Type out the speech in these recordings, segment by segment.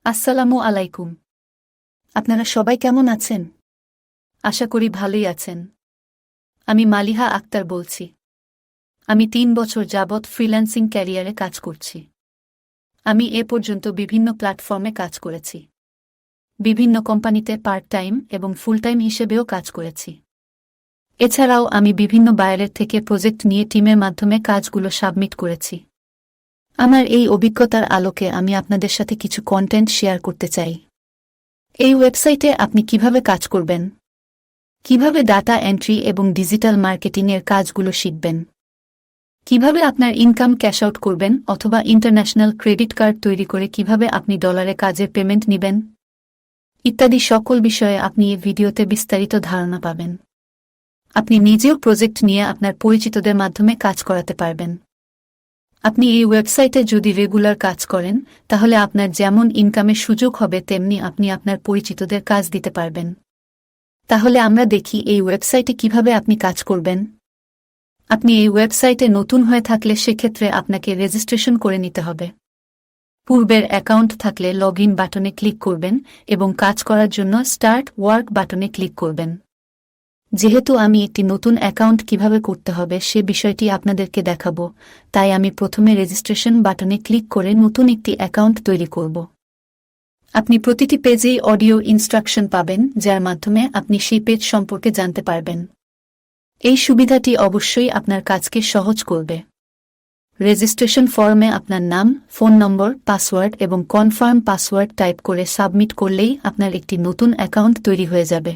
আসসালামু আলাইকুম। আপনারা সবাই কেমন আছেন? আশা করি ভালোই আছেন। আমি মালিহা আক্তার বলছি। আমি ৩ বছর যাবৎ ফ্রিল্যান্সিং ক্যারিয়ারে কাজ করছি। আমি এ পর্যন্ত বিভিন্ন প্ল্যাটফর্মে কাজ করেছি। বিভিন্ন কোম্পানিতে পার্ট টাইম এবং ফুল টাইম হিসেবেও কাজ করেছি। এছাড়াও আমি বিভিন্ন বায়ারের থেকে প্রজেক্ট নিয়ে টিমের মাধ্যমে কাজগুলো সাবমিট করেছি। আমার এই অভিজ্ঞতার আলোকে আমি আপনাদের সাথে কিছু কন্টেন্ট শেয়ার করতে চাই। এই ওয়েবসাইটে আপনি কিভাবে কাজ করবেন, কিভাবে ডাটা এন্ট্রি এবং ডিজিটাল মার্কেটিংয়ের কাজগুলো শিখবেন, কিভাবে আপনার ইনকাম ক্যাশ আউট করবেন অথবা ইন্টারন্যাশনাল ক্রেডিট কার্ড তৈরি করে কিভাবে আপনি ডলারে কাজের পেমেন্ট নেবেন, ইত্যাদি সকল বিষয়ে আপনি এই ভিডিওতে বিস্তারিত ধারণা পাবেন। আপনি নিজেও প্রজেক্ট নিয়ে আপনার পরিচিতদের মাধ্যমে কাজ করাতে পারবেন। আপনি এই ওয়েবসাইটে যদি রেগুলার কাজ করেন তাহলে আপনার যেমন ইনকামের সুযোগ হবে তেমনি আপনি আপনার পরিচিতদের কাজ দিতে পারবেন। তাহলে আমরা দেখি এই ওয়েবসাইটে কিভাবে আপনি কাজ করবেন। আপনি এই ওয়েবসাইটে নতুন হয়ে থাকলে সেক্ষেত্রে আপনাকে রেজিস্ট্রেশন করে নিতে হবে। পূর্বের অ্যাকাউন্ট থাকলে লগ ইন বাটনে ক্লিক করবেন এবং কাজ করার জন্য স্টার্ট ওয়ার্ক বাটনে ক্লিক করবেন। যেহেতু আমি একটি নতুন অ্যাকাউন্ট কিভাবে করতে হবে সে বিষয়টি আপনাদেরকে দেখাবো, তাই আমি প্রথমে রেজিস্ট্রেশন বাটনে ক্লিক করে নতুন একটি অ্যাকাউন্ট তৈরি করব। আপনি প্রতিটি পেজেই অডিও ইনস্ট্রাকশন পাবেন যার মাধ্যমে আপনি সেই পেজ সম্পর্কে জানতে পারবেন। এই সুবিধাটি অবশ্যই আপনার কাজকে সহজ করবে। রেজিস্ট্রেশন ফর্মে আপনার নাম, ফোন নম্বর, পাসওয়ার্ড এবং কনফার্ম পাসওয়ার্ড টাইপ করে সাবমিট করলেই আপনার একটি নতুন অ্যাকাউন্ট তৈরি হয়ে যাবে।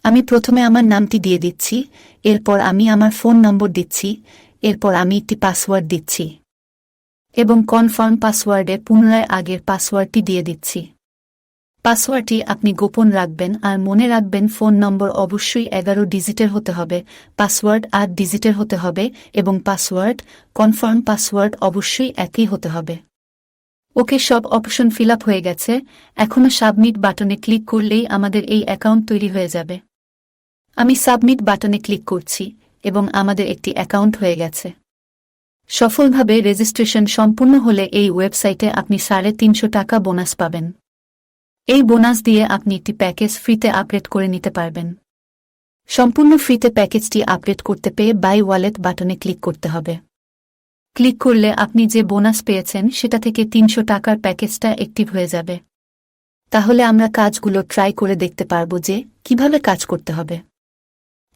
আমি প্রথমে আমার নামটি দিয়ে দিচ্ছি, এরপর আমি আমার ফোন নম্বর দিচ্ছি, এরপর আমি একটি পাসওয়ার্ড দিচ্ছি এবং কনফার্ম পাসওয়ার্ডে পুনরায় আগের পাসওয়ার্ডটি দিয়ে দিচ্ছি। পাসওয়ার্ডটি আপনি গোপন রাখবেন আর মনে রাখবেন ফোন নম্বর অবশ্যই 11 ডিজিটের হতে হবে, পাসওয়ার্ড 8 ডিজিটের হতে হবে এবং পাসওয়ার্ড, কনফার্ম পাসওয়ার্ড অবশ্যই একই হতে হবে। ওকে, সব অপশন ফিল আপ হয়ে গেছে। এখনও সাবমিট বাটনে ক্লিক করলেই আমাদের এই অ্যাকাউন্ট তৈরি হয়ে যাবে। আমি সাবমিট বাটনে ক্লিক করছি এবং আমাদের একটি অ্যাকাউন্ট হয়ে গেছে। সফলভাবে রেজিস্ট্রেশন সম্পূর্ণ হলে এই ওয়েবসাইটে আপনি 350 টাকা বোনাস পাবেন। এই বোনাস দিয়ে আপনি একটি প্যাকেজ ফ্রিতে আপগ্রেড করে নিতে পারবেন। সম্পূর্ণ ফ্রিতে প্যাকেজটি আপগ্রেড করতে পেয়ে বাই ওয়ালেট বাটনে ক্লিক করতে হবে। ক্লিক করলে আপনি যে বোনাস পেয়েছেন সেটা থেকে 300 টাকার প্যাকেজটা অ্যাক্টিভ হয়ে যাবে। তাহলে আমরা কাজগুলো ট্রাই করে দেখতে পারব যে কিভাবে কাজ করতে হবে।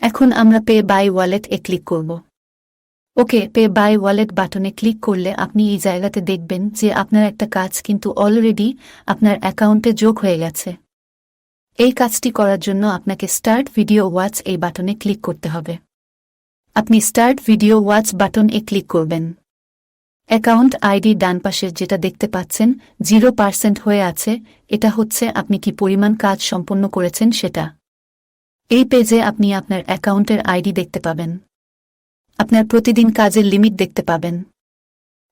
এখন আমরা পে বাই ওয়ালেট এ ক্লিক করব। ওকে, পে বাই ওয়ালেট বাটনে ক্লিক করলে আপনি এই জায়গাতে দেখবেন যে আপনার একটা কাজ কিন্তু অলরেডি আপনার অ্যাকাউন্টে যোগ হয়ে গেছে। এই কাজটি করার জন্য আপনাকে স্টার্ট ভিডিও ওয়াচ এই বাটনে ক্লিক করতে হবে। আপনি স্টার্ট ভিডিও ওয়াচ বাটন এ ক্লিক করবেন। অ্যাকাউন্ট আইডি ডান পাশের যেটা দেখতে পাচ্ছেন 0% হয়ে আছে, এটা হচ্ছে আপনি কি পরিমাণ কাজ সম্পন্ন করেছেন সেটা। এই পেজে আপনি আপনার অ্যাকাউন্টের আইডি দেখতে পাবেন। আপনার প্রতিদিন কাজের লিমিট দেখতে পাবেন।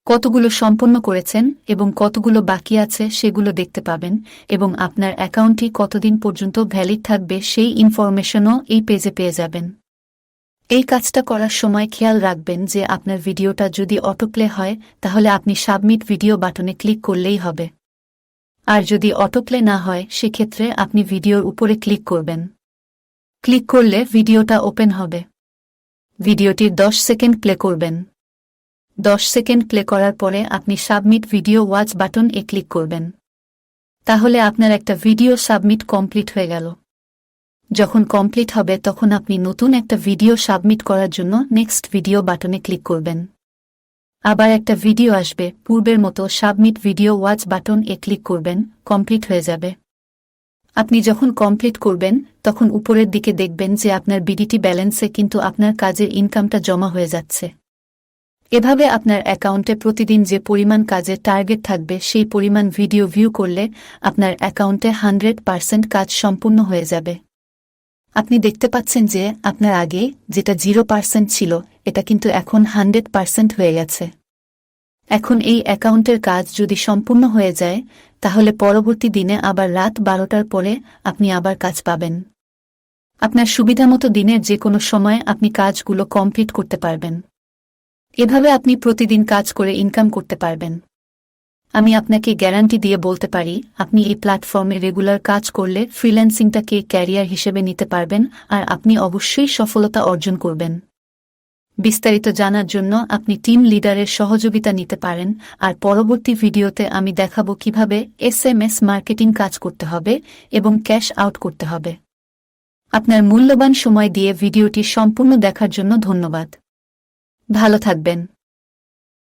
কতগুলো সম্পন্ন করেছেন এবং কতগুলো বাকি আছে সেগুলো দেখতে পাবেন এবং আপনার অ্যাকাউন্টটি কতদিন পর্যন্ত ভ্যালিড থাকবে সেই ইনফরমেশনও এই পেজে পেয়ে যাবেন। এই কাজটা করার সময় খেয়াল রাখবেন যে আপনার ভিডিওটা যদি অটোপ্লে হয় তাহলে আপনি সাবমিট ভিডিও বাটনে ক্লিক করলেই হবে। আর যদি অটোপ্লে না হয় সেক্ষেত্রে আপনি ভিডিওর উপরে ক্লিক করবেন। ক্লিক করলে ভিডিওটা ওপেন হবে। ভিডিওটির 10 সেকেন্ড প্লে করবেন। 10 সেকেন্ড প্লে করার পরে আপনি সাবমিট ভিডিও ওয়াচ বাটন এ ক্লিক করবেন। তাহলে আপনার একটা ভিডিও সাবমিট কমপ্লিট হয়ে গেল। যখন কমপ্লিট হবে তখন আপনি নতুন একটা ভিডিও সাবমিট করার জন্য নেক্সট ভিডিও বাটনে ক্লিক করবেন। আবার একটা ভিডিও আসবে, পূর্বের মতো সাবমিট ভিডিও ওয়াচ বাটন এ ক্লিক করবেন, কমপ্লিট হয়ে যাবে। আপনি যখন কমপ্লিট করবেন তখন উপরের দিকে দেখবেন যে আপনার বিডিটি ব্যালেন্সে কিন্তু আপনার কাজের ইনকামটা জমা হয়ে যাচ্ছে। এভাবে আপনার অ্যাকাউন্টে প্রতিদিন যে পরিমাণ কাজের টার্গেট থাকবে সেই পরিমাণ ভিডিও ভিউ করলে আপনার অ্যাকাউন্টে 100% কাজ সম্পূর্ণ হয়ে যাবে। আপনি দেখতে পাচ্ছেন যে আপনার আগে যেটা 0% ছিল এটা কিন্তু এখন 100% হয়ে গেছে। এখন এই অ্যাকাউন্টের কাজ যদি সম্পূর্ণ হয়ে যায় তাহলে পরবর্তী দিনে আবার রাত 12টার পরে আপনি আবার কাজ পাবেন। আপনার সুবিধামতো দিনের যে কোনো সময় আপনি কাজগুলো কমপ্লিট করতে পারবেন। এভাবে আপনি প্রতিদিন কাজ করে ইনকাম করতে পারবেন। আমি আপনাকে গ্যারান্টি দিয়ে বলতে পারি আপনি এই প্ল্যাটফর্মে রেগুলার কাজ করলে ফ্রিল্যান্সিংটাকে ক্যারিয়ার হিসেবে নিতে পারবেন আর আপনি অবশ্যই সফলতা অর্জন করবেন। বিস্তারিত জানার জন্য আপনি টিম লিডারের সহযোগিতা নিতে পারেন আর পরবর্তী ভিডিওতে আমি দেখাবো কিভাবে SMS মার্কেটিং কাজ করতে হবে এবং ক্যাশ আউট করতে হবে। আপনার মূল্যবান সময় দিয়ে ভিডিওটি সম্পূর্ণ দেখার জন্য ধন্যবাদ। ভালো থাকবেন।